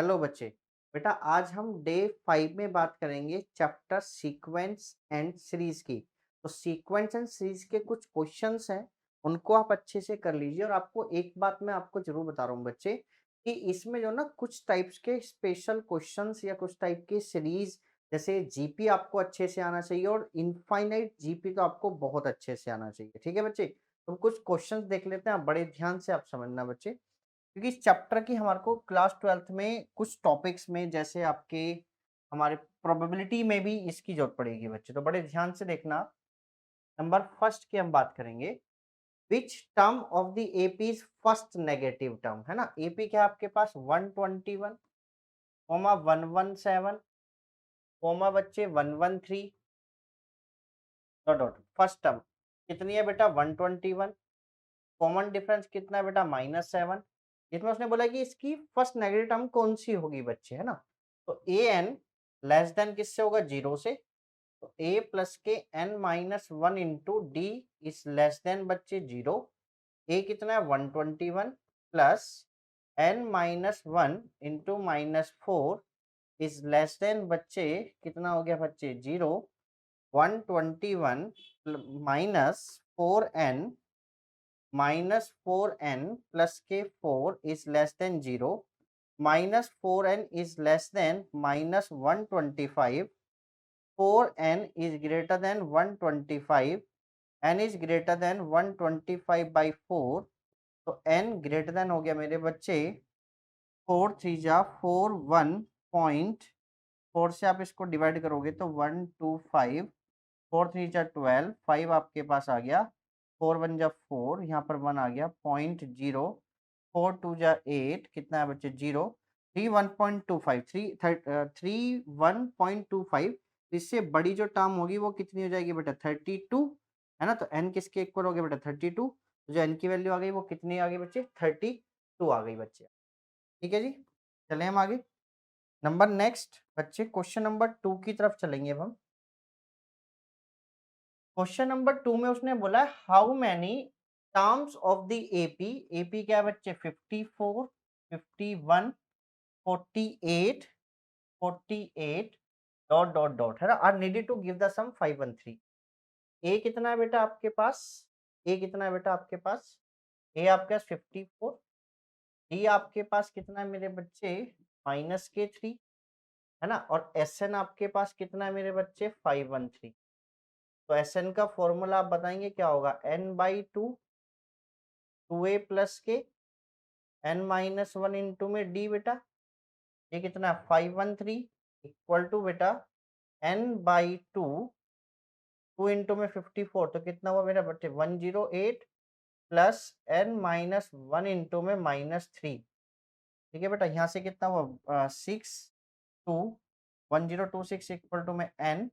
Hello बच्चे। बेटा आज हम डे 5 में बात करेंगे चैप्टर सीक्वेंस एंड सीरीज की। तो सीक्वेंस एंड सीरीज के कुछ क्वेश्चंस हैं, उनको आप अच्छे से कर लीजिए। और आपको एक बात मैं आपको जरूर बता रहा हूँ बच्चे, कि इसमें जो ना कुछ टाइप्स के स्पेशल क्वेश्चंस या कुछ टाइप की सीरीज, जैसे जीपी आपको अच्छे से आना चाहिए और इनफाइनाइट जीपी तो आपको बहुत अच्छे से आना चाहिए। ठीक है बच्चे, तो कुछ क्वेश्चंस देख लेते हैं, आप बड़े ध्यान से आप समझना बच्चे, क्योंकि इस चैप्टर की हमारे को क्लास 12th में कुछ टॉपिक्स में, जैसे आपके हमारे प्रोबेबिलिटी में भी इसकी जरूरत पड़ेगी बच्चे, तो बड़े ध्यान से देखना। नंबर फर्स्ट की हम बात करेंगे, which term of the AP is first negative term, है ना। एपी क्या है आपके पास 121 कोमा 117 कोमा बच्चे 113 डॉट डॉट। फर्स्ट टर्म कितनी है बेटा 121, कॉमन डिफरेंस कितना है बेटा -7। इसमें उसने बोला कि इसकी फर्स्ट नेगेटिव टर्म कौन सी होगी बच्चे, है ना। तो ए एन लेस देन किससे होगा, जीरो से। तो ए प्लस के n minus one into d is less than बच्चे जीरो। ए कितना है 121 plus n minus one into -4 is less than बच्चे कितना हो गया बच्चे zero. 121 minus 4n -4n plus k 4 is less than 0, -4n is less than -125, 4n is greater than 125, n is greater than 125 by 4, तो n greater than हो गया मेरे बच्चे 4 थ्री जा 4 1.4 से आप इसको डिवाइड करोगे तो 125, 4 थ्री जा 12, 5 आपके पास आ गया, 4 वन जा 4, यहाँ पर 1 आ गया 0.0, 4 टू जा 8, कितना है बच्चे 0, 3 1.25, 1.25। इससे बड़ी जो टर्म होगी वो कितनी हो जाएगी बेटा 32, है ना। तो n किसके इक्वल हो गया बेटा 32, तो जो n की वैल्यू आ गई वो कितनी आ गई बच्चे 32 आ गई बच्चे। ठीक है जी, चले हम आगे। नंबर नेक्स्ट बच्चे क्वेश्चन नंबर 2 की तरफ चलेंगे अब हम। क्वेश्चन नंबर 2 में उसने बोला how many terms of the AP, AP क्या है बच्चे 54 51 48 48 डॉट डॉट डॉट, है ना, are needed to give the sum 513। A कितना है बेटा आपके पास, ए कितना है बेटा आपके पास, ए आपके पास 54, डी आपके पास कितना है मेरे बच्चे -k3, है ना, और एस एन आपके पास कितना है मेरे बच्चे 513। तो एस एन का फॉर्मूला आप बताएंगे क्या होगा, n/2 2a प्लस के n-1 इंटू में डी बेटा, ये कितना 513 इक्वल टू बेटा n/2 2 इंटू में 54, तो कितना हुआ मेरा बच्चे 108 प्लस n-1 इंटू में -3। ठीक है बेटा, यहाँ से कितना हुआ 6 2 1026 इक्वल टू में n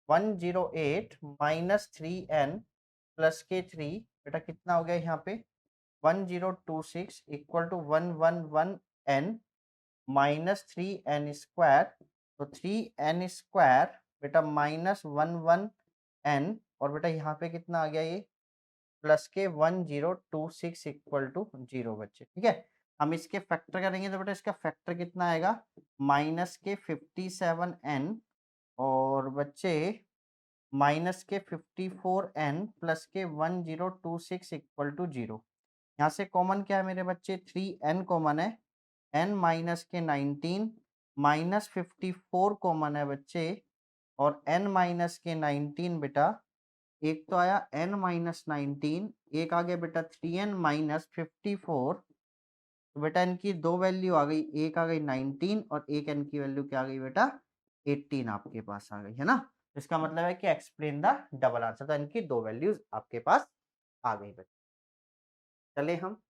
108 -3n प्लस के 3, बेटा कितना हो गया यहाँ पे 1026 इक्वल टू 111n -3n², तो 3n स्क्वायर बेटा -11n, और बेटा यहाँ पे कितना आ गया ये प्लस के 1026 इक्वल टू 0 बच्चे। ठीक है, हम इसके फैक्टर करेंगे तो बेटा इसका फैक्टर कितना आएगा -57n, और बच्चे -54n प्लस के 1026 इक्वल टू 0। यहाँ से कॉमन क्या है मेरे बच्चे 3n कॉमन है, n माइनस के 19 -54 कॉमन है बच्चे, और n माइनस के 19 बेटा, एक तो आया n माइनस 19, एक आ गया बेटा 3n माइनस 54। तो बेटा इनकी दो वैल्यू आ गई, एक आ गई 19 और एक n की वैल्यू क्या आ गई बेटा 18 आपके पास आ गई, है ना। तो इसका मतलब है कि एक्सप्लेन द डबल आंसर, तो इनकी दो वैल्यूज आपके पास आ गई बच्चे। चले हम,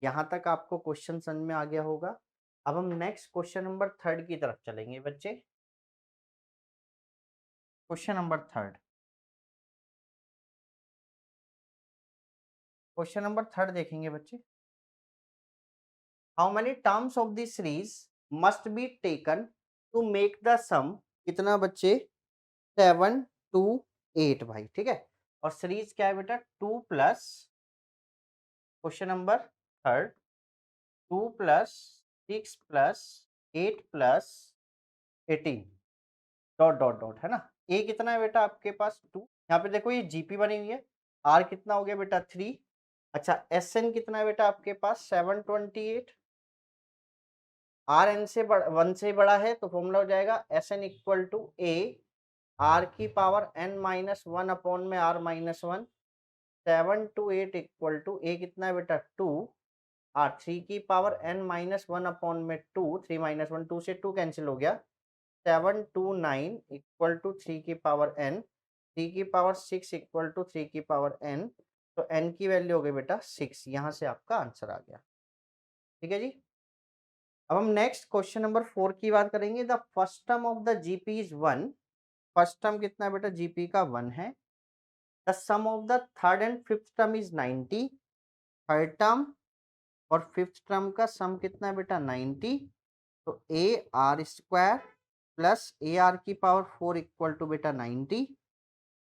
यहाँ तक आपको क्वेश्चन समझ में आ गया होगा। अब हम नेक्स्ट क्वेश्चन नंबर 3 की तरफ चलेंगे बच्चे। क्वेश्चन नंबर 3, क्वेश्चन नंबर 3 देखेंगे बच्चे। How many terms of the series must be taken to make the sum, कितना बच्चे 7 2 8 भाई। ठीक है, और सीरीज क्या है बेटा 2 plus, question number 3 2 plus 6 plus 8 plus 18 dot dot dot, है ना। ए कितना है बेटा आपके पास 2, यहाँ पे देखो ये जीपी बनी हुई है। आर कितना हो गया बेटा 3। अच्छा एस एन कितना है बेटा आपके पास 728। आर एन से 1 से बड़ा है तो फॉर्मूला हो जाएगा S N equal to A are की पावर एन माइनस 1 अपॉन में R minus 1। 7 to 8 equal to A कितना है बेटा 2 आर 3 की पावर एन माइनस 1 अपॉन में 2। 3 माइनस 1 2 से 2 कैंसिल हो गया। 7 to 9 इक्वल टू 3 की पावर n। 3 की पावर 6 इक्वल टू 3 की पावर n। तो n की वैल्यू हो गई बेटा 6। यहाँ से आपका आंसर आ गया। ठीक है जी। अब हम नेक्स्ट क्वेश्चन नंबर 4 की बात करेंगे। The first term of the GP is 1। First term कितना है बेटा जीपी का 1 है। The sum of the third and fifth term is 90। Third term और फिफ्थ टर्म का सम कितना है बेटा 90। तो a are square plus A R की पावर 4 इक्वल टू बेटा 90।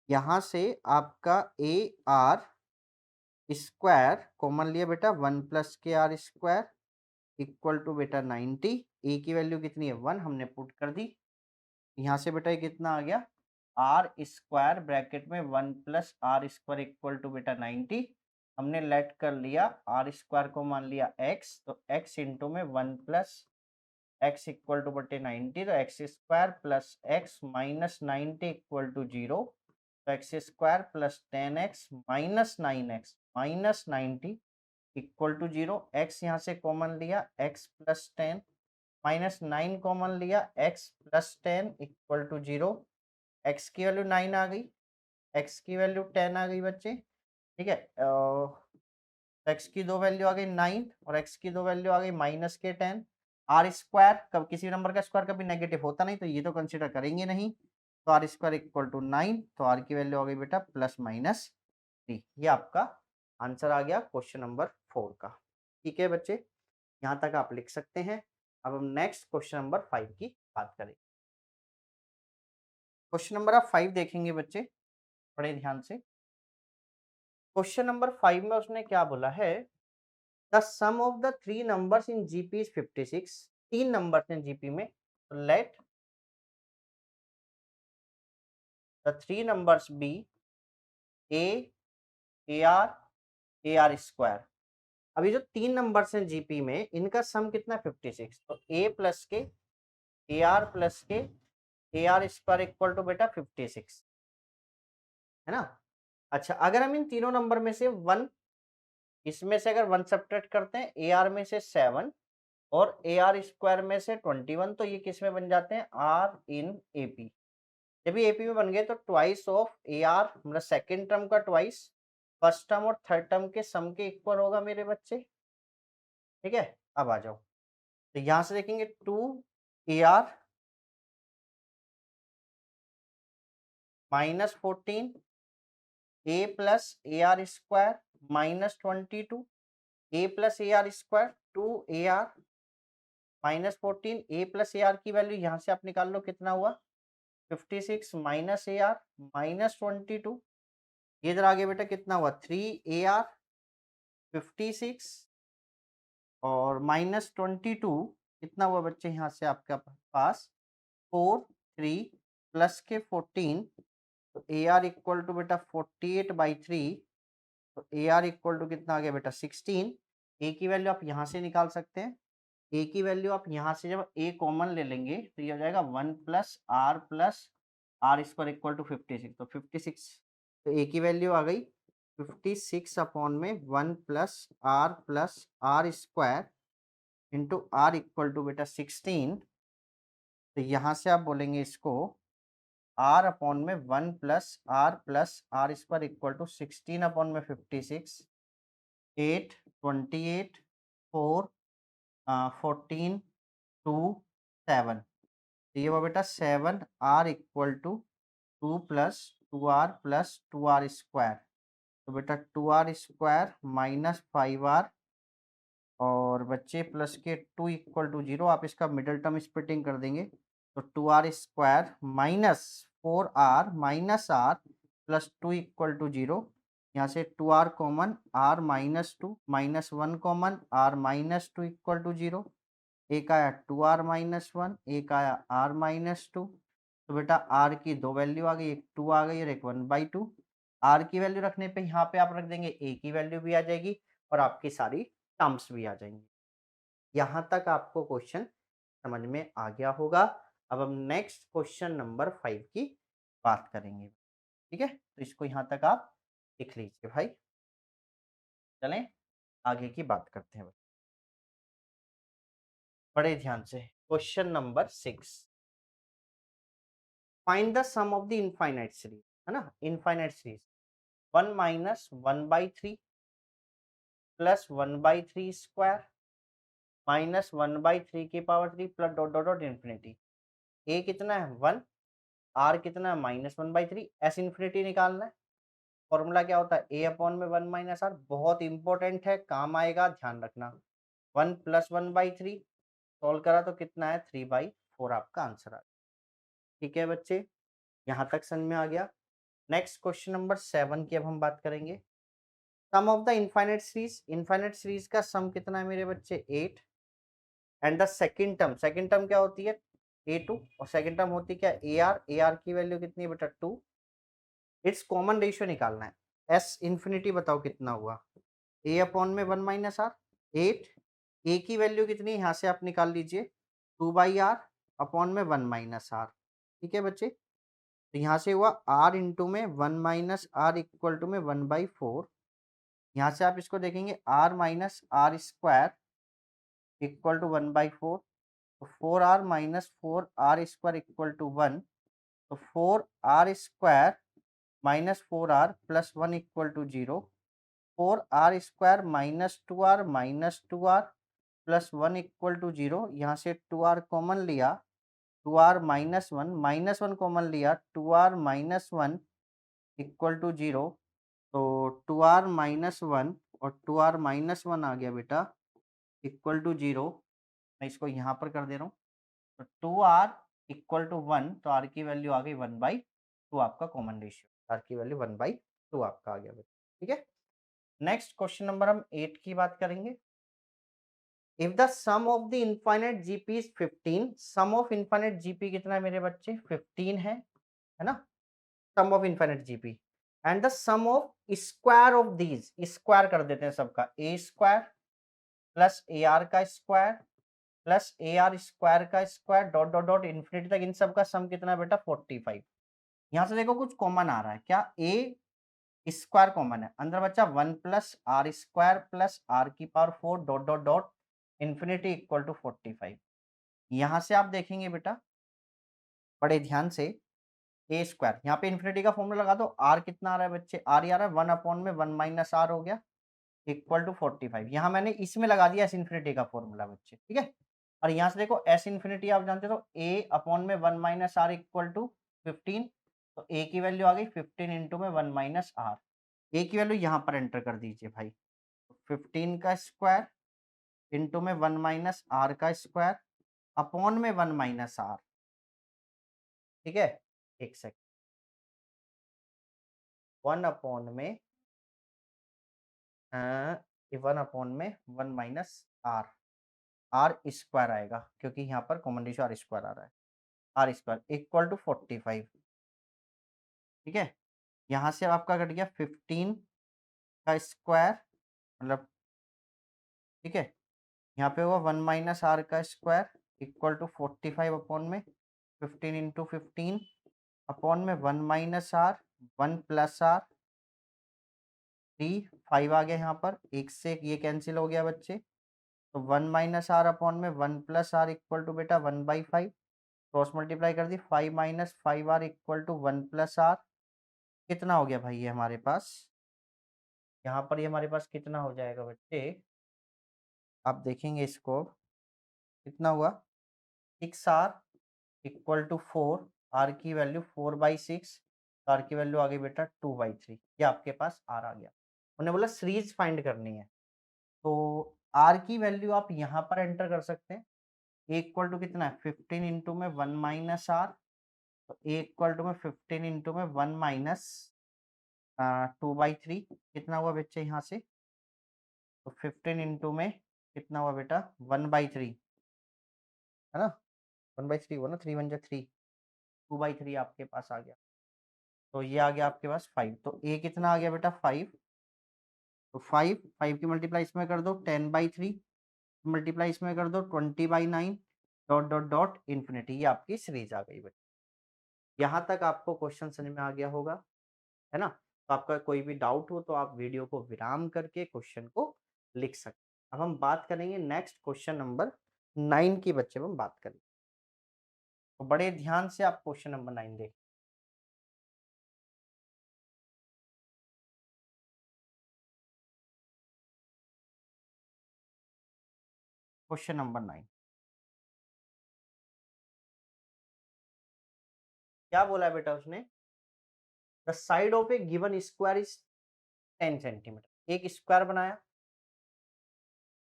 यहाँ से आपका ए आर स्क्वायर कॉमन लिया बेटा 1 प्लस के आर स्क्वायर इक्वल टू बेटा 90। ए की वैल्यू कितनी है 1 हमने पुट कर दी। यहाँ से बेटा ये कितना आ गया आर स्क्वायर ब्रैकेट में 1 plus are square equal to बेटा 90। हमने लेट कर लिया आर स्क्वायर को मान लिया एक्स, तो एक्स इंटू में 1 प्लस एक्स इक्वल टू बटे 90। तो x square plus x minus 90 equal to 0। तो x square plus 10x minus 9x minus 90 equal to 0। X यहाँ से कॉमन लिया x प्लस 10 माइनस 9 कॉमन लिया x plus 10 equal to 0। X की value 9 आ गई, एक्स की वैल्यू 10 आ गई बच्चे। ठीक है, एक्स की दो वैल्यू आ गई 9 और एक्स की दो वैल्यू आ गई माइनस के 10। आर स्क्वायर कब किसी नंबर का स्क्वायर कभी नेगेटिव होता नहीं, तो ये तो कंसिडर करेंगे नहीं। तो आर स्क्वायर इक्वल टू 9, तो आर की वैल्यू आ गई बेटा प्लस माइनस 3। ये आपका आंसर आ गया क्वेश्चन नंबर 4 का। ठीक है बच्चे, यहाँ तक आप लिख सकते हैं। अब हम नेक्स्ट क्वेश्चन नंबर 5 की बात करें। क्वेश्चन नंबर आप 5 देखेंगे बच्चे बड़े ध्यान से। क्वेश्चन नंबर 5 में उसने क्या बोला है, the sum of the three numbers in GP is 56। तीन नंबर्स हैं जीपी में, तो let the three numbers be a a are square. अभी जो तीन नंबर्स हैं जीपी में इनका सम कितना है 56। तो ए प्लस के ए आर प्लस के a are square equal to बेटा 56, है ना। अच्छा अगर हम इन तीनों नंबर में से वन, इसमें से अगर वन सब्ट्रैक्ट करते हैं ए आर में से 7 और ए आर स्क्वायर में से 21, तो ये किस में बन जाते हैं आर इन एपी। जब ये एपी में बन गए तो ट्वाइस ऑफ ए आर मतलब सेकेंड टर्म का ट्वाइस फर्स्ट टर्म और थर्ड टर्म के सम के इक्वल होगा मेरे बच्चे। ठीक है, अब आ जाओ, तो यहां से देखेंगे 2 A R minus 14 A plus A R square minus 22 A plus A R square 2 A R minus 14 A plus A R की वैल्यू यहाँ से आप निकाल लो कितना हुआ 56 माइनस ए आर माइनस 22। ये इधर आगे बेटा कितना हुआ 3 ए आर 56 और माइनस 22 कितना हुआ बच्चे यहाँ से आपका पास 4 3 प्लस के 14। तो ए आर इक्वल टू बेटा 48/3। तो ए आर इक्वल टू कितना आ गया बेटा 16। ए की वैल्यू आप यहाँ से निकाल सकते हैं। ए की वैल्यू आप यहाँ से जब ए कॉमन ले लेंगे तो ये हो जाएगा 1 plus are square equal to 56। तो 56, तो ए की वैल्यू आ गई 56 अपॉन में 1 plus are square into r equal to बेटा 16। तो यहाँ से आप बोलेंगे इसको आर अपॉन में 1 plus are square equal to 16 upon में 56 8 28 4 14 2 7। तो ये हुआ बेटा 7 r equal to 2 plus 2 r square. तो बेटा 2 आर स्क्वायर माइनस 5 आर और बच्चे प्लस के 2 इक्वल टू 0। आप इसका मिडल टर्म स्प्लिटिंग कर देंगे तो 2 r square minus 4 r minus r plus 2 equal to 0। यहाँ से 2 r common r minus 2 minus 1 common r minus 2 equal to 0। एक आया 2r माइनस 1, एक आया r माइनस 2। तो बेटा r की दो वैल्यू आ गई, एक 2 आ गई और एक 1/2। r की वैल्यू रखने पे यहाँ पे आप रख देंगे a की वैल्यू भी आ जाएगी और आपकी सारी टर्म्स भी आ जाएंगी। यहाँ तक आपको क्वेश्चन समझ में आ गया होगा। अब हम नेक्स्ट क्वेश्चन नंबर 5 की बात करेंगे। ठीक है, तो इसको यहाँ तक आप लिख लीजिए भाई। चलें आगे की बात करते हैं बड़े ध्यान से। Question number 6, find the sum of the infinite series, है ना। Infinite series 1 minus 1/3 plus 1/3 square minus 1/3 की power 3 plus dot dot dot infinity. A कितना है 1, आर कितना है -1/3, एस इन्फिनिटी निकालना है। फॉर्मूला क्या होता है ए अपॉन में 1 माइनस आर, बहुत इंपॉर्टेंट है, काम आएगा, ध्यान रखना। 1 प्लस 1/3 सॉल्व करा तो कितना है 3/4 आपका आंसर आ गया। ठीक है बच्चे, यहाँ तक समझ में आ गया। नेक्स्ट क्वेश्चन नंबर 7 की अब हम बात करेंगे। Sum of the infinite series, infinite series का सम कितना है मेरे बच्चे 8। एंड द सेकंड टर्म क्या होती है a2 और सेकंड टर्म होती है क्या ar की वैल्यू कितनी है बेटा 2। इट्स कॉमन रेशियो निकालना है। एस इन्फिनिटी बताओ कितना हुआ, ए अपॉन में 1 माइनस आर 8। ए की वैल्यू कितनी है यहाँ से आप निकाल लीजिए 2/r अपॉन में 1 माइनस आर। ठीक है बच्चे, तो यहाँ से हुआ r इंटू में 1 माइनस आर इक्वल टू में 1/4। यहाँ से आप इसको देखेंगे r minus r square equal to 1/4। तो 4r minus 4r square equal to 1। तो 4r square minus 4r plus 1 equal to 0। 4r square minus 2r plus 1 equal to 0। यहाँ से 2r कॉमन लिया, 2r माइनस वन कॉमन लिया, 2r minus 1 equal to 0। तो 2r minus 1 और 2r minus 1 आ गया बेटा equal to 0। मैं इसको यहाँ पर कर दे रहा हूँ। तो 2r इक्वल टू 1, तो r की वैल्यू आ गई 1/2 आपका कॉमन रेशियो, r की वैल्यू 1/2 आपका आ गया बेटा। ठीक है, नेक्स्ट क्वेश्चन नंबर हम 8 की बात करेंगे। If the sum of the infinite GP is 15, sum of infinite GP कितना है मेरे बच्चे 15 है ना। Sum of infinite GP and the sum of square of these, square कर देते हैं सबका, A square plus A R का square plus A R square का square dot dot dot infinity तक, इन सब का सम कितना है बेटा 45। यहाँ से देखो कुछ कॉमन आ रहा है क्या, ए स्क्वायर कॉमन है, अंदर बच्चा 1 plus are square plus R की power 4 dot dot dot infinity equal to 45। यहाँ से आप देखेंगे बेटा बड़े ध्यान से, ए स्क्वायर यहाँ पे इन्फिनिटी का फॉर्मूला लगा दो, आर कितना आ रहा है बच्चे, आर आ रहा है 1 अपॉन में 1 माइनस आर हो गया इक्वल टू 45। यहाँ मैंने इसमें लगा दिया एस इन्फिनिटी का फॉर्मूला बच्चे। ठीक है, और यहाँ से देखो एस इन्फिनिटी आप जानते हो तो ए अपॉन में 1 माइनस आर इक्वल टू 15। तो ए की वैल्यू आ गई 15 इंटू में 1 माइनस आर। ए की वैल्यू यहाँ पर एंटर कर दीजिए भाई, 15 का स्क्वायर इंटू में 1 माइनस आर का स्क्वायर अपॉन में 1 माइनस आर। ठीक है, एक सेकंड, 1 अपॉन में 1 माइनस आर, आर स्क्वायर आएगा क्योंकि यहाँ पर कॉमन रेशियो आर स्क्वायर आ रहा है, आर स्क्वायर इक्वल टू 45। ठीक है, यहाँ से आपका कट गया 15 का स्क्वायर मतलब, ठीक है, यहाँ पे होगा 1 माइनस आर का स्क्वायर इक्वल टू 45 अपॉन में 15 इंटू 15 अपॉन में 1 माइनस आर 1 प्लस आर 3 5 आ गया यहाँ पर, एक से एक ये कैंसिल हो गया बच्चे। तो 1 माइनस आर अपॉन में 1 प्लस आर इक्वल टू बेटा 1/5, क्रॉस मल्टीप्लाई कर दी, 5 minus 5r equal to 1 plus r. कितना हो गया भाई ये हमारे पास, यहाँ पर ये हमारे पास कितना हो जाएगा बच्चे, आप देखेंगे इसको कितना हुआ 6r इक्वल टू 4, आर की वैल्यू 4/6, आर की वैल्यू आ गई बेटा 2/3, ये आपके पास आर आ गया। उन्होंने बोला सीरीज फाइंड करनी है, तो आर की वैल्यू आप यहाँ पर एंटर कर सकते हैं। ए इक्वल टू कितना है 15 इंटू में 1 माइनस आर, तो ए इक्वल टू में 15 इंटू में 1 माइनस 2/3 कितना हुआ बच्चे यहाँ से, तो 15 इंटू में कितना हुआ बेटा 1/3, है ना? 1/3 हुआ ना, 3 1 जा 3, 2/3 आपके पास आ गया। तो ये आ गया आपके पास 5, तो ए कितना आ गया बेटा 5, तो 5 की मल्टीप्लाई इसमें कर दो 10/3, मल्टीप्लाई इसमें कर दो 20/9, डॉट डॉट डॉट इन्फिनिटी, ये आपकी सीरीज आ गई बेटा। यहाँ तक आपको क्वेश्चन समझ में आ गया होगा, है ना? तो आपका कोई भी डाउट हो तो आप वीडियो को विराम करके क्वेश्चन को लिख सकते हैं। अब हम बात करेंगे नेक्स्ट क्वेश्चन नंबर 9 की, बच्चे हम बात करेंगे, तो बड़े ध्यान से आप क्वेश्चन नंबर 9 देख। क्वेश्चन नंबर 9 क्या बोला है बेटा उसने? The side of A given square is 10 centimetre. एक स्क्वायर बनाया,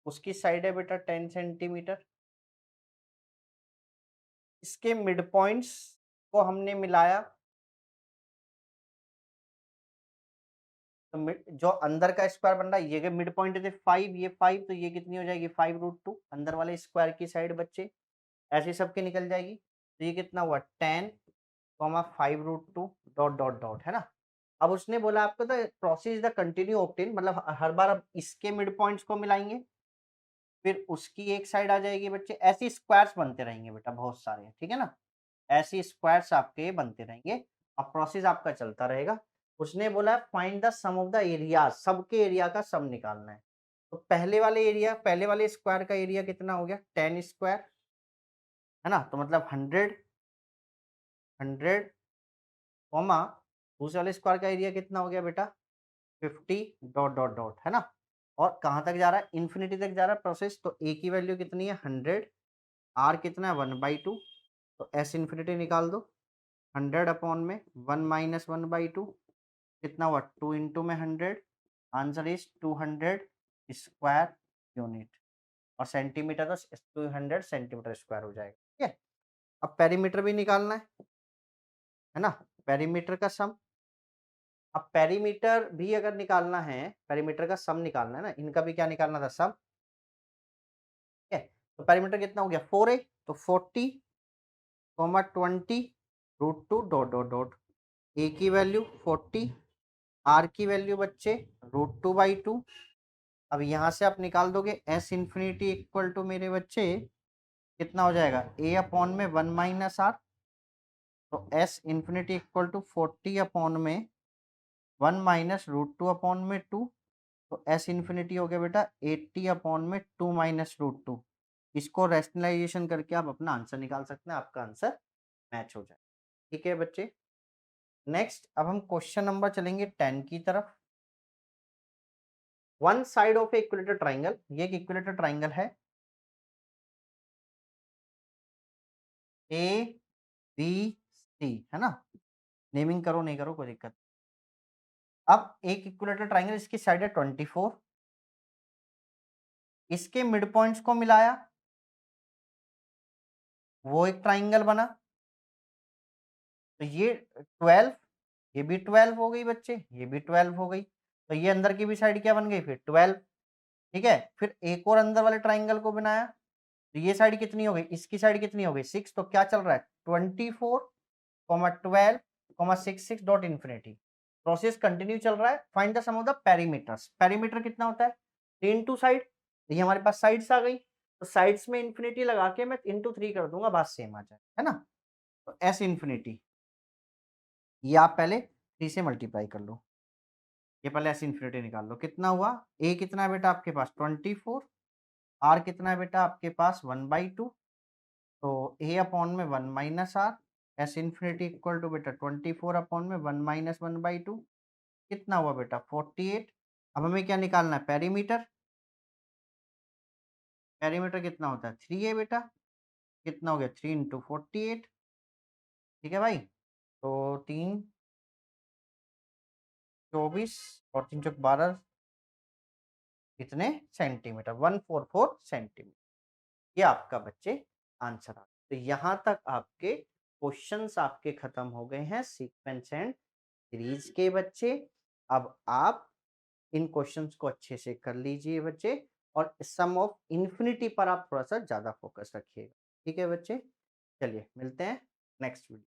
उसकी साइड है बेटा 10 सेंटीमीटर, इसके मिड पॉइंट्स को हमने मिलाया, तो जो अंदर का स्क्वायर बन रहा है, ये मिड पॉइंट थे 5, ये 5, तो ये कितनी हो जाएगी 5√2, अंदर वाले स्क्वायर की साइड बच्चे ऐसे सबके निकल जाएगी, तो ये कितना हुआ 10 कॉमा 5√2 डॉट डॉट डॉट, है ना? अब उसने बोला आपको the process the continue obtain, मतलब हर बार अब इसके मिड पॉइंट्स को मिलाएंगे, फिर उसकी एक साइड आ जाएगी बच्चे, ऐसी स्क्वायर्स बनते रहेंगे बेटा बहुत सारे, ठीक है ना? ऐसी स्क्वायर्स आपके बनते रहेंगे, अब प्रोसेस आपका चलता रहेगा। उसने बोला find the sum of the area, सबके एरिया का सम निकालना है। तो पहले वाले एरिया, पहले वाले स्क्वायर का एरिया कितना हो गया 10 स्क्वायर, है ना? तो मतलब 100 कॉमा दूसरे वाले स्क्वायर का एरिया कितना हो गया बेटा 50 डॉट डॉट डॉट, है ना? और कहाँ तक जा रहा है, इन्फिनिटी तक जा रहा है प्रोसेस, तो ए की वैल्यू कितनी है 100, आर कितना है 1/2, तो एस इन्फिनिटी निकाल दो, 100 अपॉन में 1 माइनस 1/2 कितना हुआ 2 इंटू में 100, आंसर इज 200 स्क्वायर यूनिट, और सेंटीमीटर तो 200 सेंटीमीटर स्क्वायर हो जाएगा, ठीक है? अब पेरीमीटर भी निकालना है ना? पेरीमीटर का सम, अब पेरीमीटर भी अगर निकालना है, पेरीमीटर का सम निकालना है ना, इनका भी क्या निकालना था सम, ठीक है? तो पेरीमीटर कितना हो गया 4a, तो 40 कॉमा 20√2 डॉट डॉट डॉट, ए की वैल्यू 40, आर की वैल्यू बच्चे √2/2। अब यहाँ से आप निकाल दोगे एस इन्फिनिटी इक्वल टू मेरे बच्चे कितना हो जाएगा ए अपॉन में 1 माइनस आर, तो S infinity equal to 40 upon में 1 माइनस √2 अपॉन में 2, तो एस इन्फिनिटी हो गया बेटा 80 अपॉन में 2 माइनस √2। इसको रैशनलाइजेशन करके आप अपना आंसर निकाल सकते हैं, आपका आंसर मैच हो जाए, ठीक है बच्चे? नेक्स्ट अब हम क्वेश्चन नंबर चलेंगे 10 की तरफ। One side of equilateral triangle, ये एक इक्विलेटर ट्राइंगल है, ए बी सी, है ना? नेमिंग करो नहीं करो कोई दिक्कत। अब एक इक्विलेटर ट्राइंगल, इसकी साइड है 24, इसके मिड पॉइंट्स को मिलाया, वो एक ट्राइंगल बना, तो ये 12, ये भी 12 हो गई बच्चे, ये भी 12 हो गई, तो ये अंदर की भी साइड क्या बन गई फिर 12, ठीक है? फिर एक और अंदर वाले ट्राइंगल को बनाया, तो ये साइड कितनी हो गई, इसकी साइड कितनी हो गई 6, तो क्या चल रहा है 24 12 6 डॉट इन्फिनिटी, प्रोसेस कंटिन्यू चल रहा है। Find the sum of the perimeters, perimeter कितना होता है 3 टू साइड, ये हमारे पास साइड्स आ गई, तो साइड्स में इन्फिनिटी लगा के मैं इंटू 3 कर दूंगा, बात सेम आ जाए, है ना? तो एस इन्फिनिटी, ये आप पहले 3 से मल्टीप्लाई कर लो, ये पहले एस इन्फिनिटी निकाल लो, कितना हुआ ए कितना है बेटा आपके पास 24, आर कितना है बेटा आपके पास 1/2, तो ए अपॉन में 1 minus r, S infinity equal to बेटा 24 अपॉन में 1 माइनस 1/2, कितना हुआ बेटा 48। अब हमें क्या निकालना है पेरीमीटर, पेरीमीटर कितना होता है 3 है बेटा, कितना हो गया 3 इंटू 48, ठीक है भाई? तो 3 24 और 3 चौक 12, कितने सेंटीमीटर 144 सेंटीमीटर, ये आपका बच्चे आंसर आ, तो यहाँ तक आपके क्वेश्चंस आपके खत्म हो गए हैं सीक्वेंस एंड सीरीज के बच्चे। अब आप इन क्वेश्चंस को अच्छे से कर लीजिए बच्चे, और सम ऑफ इन्फिनिटी पर आप थोड़ा सा ज्यादा फोकस रखिएगा, ठीक है बच्चे? चलिए मिलते हैं नेक्स्ट वीडियो